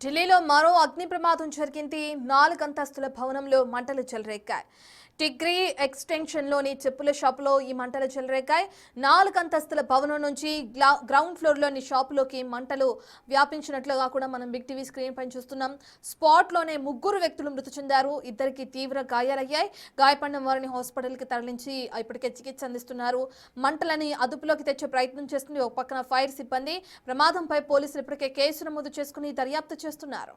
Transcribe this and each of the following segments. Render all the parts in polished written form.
ఢిల్లీలో మరో అగ్ని ప్రమాదం జరిగింది. 4 అంతస్తుల భవనంలో మంటలు చెలరేగాయి. టిగ్రీ ఎక్స్టెన్షన్లోని చెప్పుల షాపులో ఈ మంటలు చెలరేగాయి. 4 అంతస్తుల భవనం నుంచి గ్రౌండ్ ఫ్లోర్లోని షాపులోకి మంటలు వ్యాపించినట్లుగా కూడా మనం బిగ్ టీవీ స్క్రీన్ పైన చూస్తున్నాం. స్పాట్లోనే 3 వ్యక్తులు మృతి చెందారు. ఇద్దరికి తీవ్ర గాయాలయ్యాయి. గాయపడిన వారిని హాస్పిటల్కి తరలించి ఇప్పటికే చికిత్స అందిస్తున్నారు. మంటలని అదుపులోకి తెచ్చే ప్రయత్నం చేస్తుంది ఒక పక్కన ఫైర్ సిబ్బంది. ప్రమాదంపై పోలీసులు ఇప్పటికే కేసు నమోదు చేసుకుని దర్యాప్తు చేస్తున్నారు.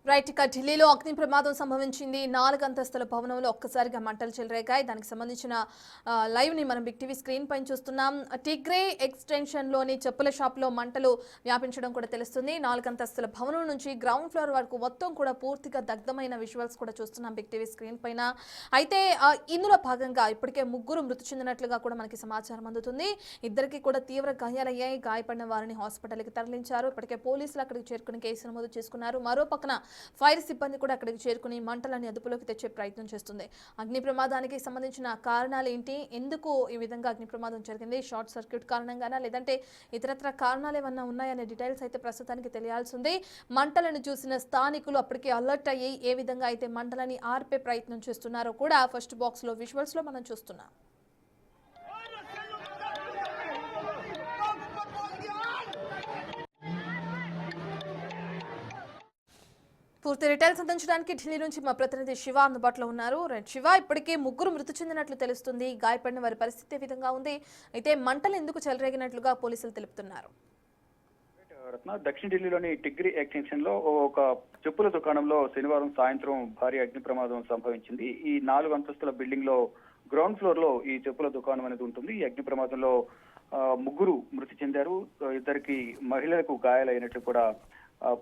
రైట్, ఇక ఢిల్లీలో అగ్ని ప్రమాదం సంభవించింది. 4 అంతస్తుల భవనంలో ఒక్కసారిగా మంటలు చెలరేగాయి. దానికి సంబంధించిన లైవ్ ని మనం బిగ్ టీవీ స్క్రీన్ పైన చూస్తున్నాం. టిగ్రే ఎక్స్టెన్షన్లోని చెప్పుల షాప్లో మంటలు వ్యాపించడం కూడా తెలుస్తుంది. 4 అంతస్తుల భవనం నుంచి గ్రౌండ్ ఫ్లోర్ వరకు మొత్తం కూడా పూర్తిగా దగ్ధమైన విజువల్స్ కూడా చూస్తున్నాం బిగ్ టీవీ స్క్రీన్ పైన. అయితే ఇందులో భాగంగా ఇప్పటికే 3 మృతి చెందినట్లుగా కూడా మనకి సమాచారం అందుతుంది. ఇద్దరికి కూడా తీవ్ర గాయాలయ్యాయి. గాయపడిన వారిని హాస్పిటల్కి తరలించారు. ఇప్పటికే పోలీసులు అక్కడికి చేరుకుని కేసు నమోదు చేసుకున్నారు. మరో పక్కన ఫైర్ సిబ్బంది కూడా అక్కడికి చేరుకుని మంటలని అదుపులోకి తెచ్చే ప్రయత్నం చేస్తుంది. అగ్ని ప్రమాదానికి సంబంధించిన కారణాలు ఏంటి, ఎందుకు ఈ విధంగా అగ్ని ప్రమాదం జరిగింది, షార్ట్ సర్క్యూట్ కారణంగానా లేదంటే ఇతరత్ర కారణాలు ఏమన్నా ఉన్నాయనే డీటెయిల్స్ అయితే ప్రస్తుతానికి తెలియాల్సి ఉంది. మంటలను చూసిన స్థానికులు అప్పటికే అలర్ట్ అయ్యి ఏ విధంగా అయితే మంటలని ఆర్పే ప్రయత్నం చేస్తున్నారో కూడా ఫస్ట్ బాక్స్ లో విజువల్స్ లో మనం చూస్తున్నాం. పూర్తి డీటెయిల్స్ అందించడానికి ఢిల్లీ నుంచి మా ప్రతినిధి శివ అందుబాటులో ఉన్నారు. శివ, ఇప్పటికే 3 మృతి చెందినట్లు తెలుస్తుంది. గాయపడిన వారి పరిస్థితి ఏ విధంగా ఉంది? అయితే మంటలు ఎందుకు చెలరేగినట్లుగా పోలీసులు తెలుపుతున్నారు? దక్షిణ ఢిల్లీలోని టిగ్రీ ఎక్స్టెన్షన్ లో ఒక చెప్పుల దుకాణంలో శనివారం సాయంత్రం భారీ అగ్ని ప్రమాదం సంభవించింది. ఈ 4 అంతస్తుల బిల్డింగ్ లో గ్రౌండ్ ఫ్లోర్ లో ఈ చెప్పుల దుకాణం అనేది ఉంటుంది. ఈ అగ్ని ప్రమాదంలో 3 మృతి చెందారు. ఇద్దరికి మహిళలకు గాయాలైనట్లు కూడా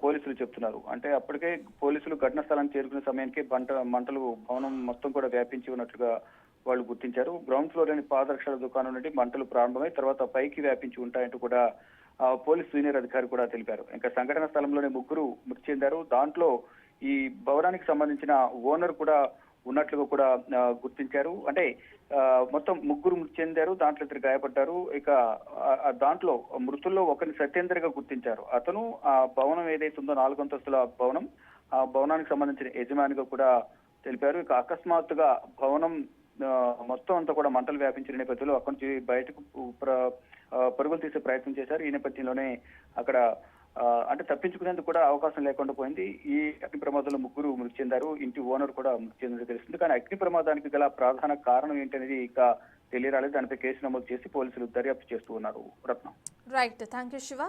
పోలీసులు చెప్తున్నారు. అంటే అప్పటికే పోలీసులు ఘటనా స్థలానికి చేరుకునే సమయానికి మంటలు భవనం మొత్తం కూడా వ్యాపించి ఉన్నట్లుగా వాళ్ళు గుర్తించారు. గ్రౌండ్ ఫ్లోర్ లోని పాదరక్షల దుకాణం నుండి మంటలు ప్రారంభమై తర్వాత పైకి వ్యాపించి ఉంటాయంటూ కూడా పోలీస్ సీనియర్ అధికారి కూడా తెలిపారు. ఇంకా సంఘటన స్థలంలోనే 3 మృతి చెందారు. దాంట్లో ఈ భవనానికి సంబంధించిన ఓనర్ కూడా ఉన్నట్లుగా కూడా గుర్తించారు. అంటే మొత్తం 3 మృతి చెందారు, దాంట్లో 2 గాయపడ్డారు. ఇక దాంట్లో మృతుల్లో ఒకరిని సత్యేందర్గా గుర్తించారు. అతను ఆ భవనం ఏదైతే ఉందో 4 అంతస్తుల భవనం, ఆ భవనానికి సంబంధించిన యజమానిగా కూడా తెలిపారు. ఇక అకస్మాత్తుగా భవనం మొత్తం అంతా కూడా మంటలు వ్యాపించిన నేపథ్యంలో అక్కడి నుంచి బయటకు పరుగులు తీసే ప్రయత్నం చేశారు. ఈ నేపథ్యంలోనే అక్కడ అంటే తప్పించుకునేందుకు కూడా అవకాశం లేకుండా పోయింది. ఈ అగ్ని ప్రమాదంలో 3 మృతి చెందారు. ఇంటి ఓనర్ కూడా మృతి చెందినట్టు తెలుస్తుంది. కానీ అగ్ని ప్రమాదానికి గల ప్రధాన కారణం ఏంటనేది ఇంకా తెలియరాలేదు. దానిపై కేసు నమోదు చేసి పోలీసులు దర్యాప్తు చేస్తూ ఉన్నారు. Ratnam. Right, thank you Shiva.